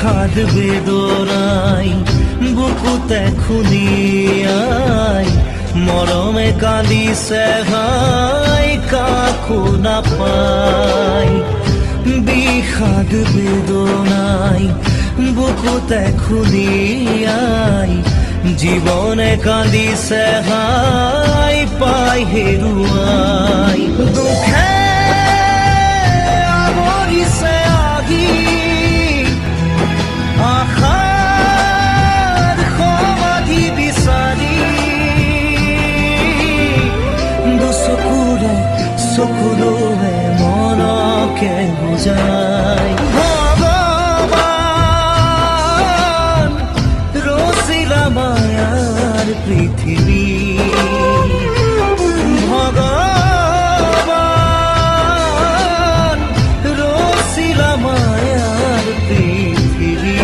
বিষাদ বেদনাই বুকুতে খুলিয়াই মৰমে কান্দিছে হাই কাকো নাপাই বিষাদ বেদনাই বুকুতে খুলিয়াই জীৱনে কান্দিছে হাই পাই হেৰুৱাই দুখে আৱৰিছে আগি আশাৰ সমাধি বিচাৰি দুচকুৰে চকুলোৱে মনকে বুজাই ভগৱান ৰচিলা মায়াৰ পৃথিৱী ভগৱান ৰচিলা মায়াৰ পৃথিৱী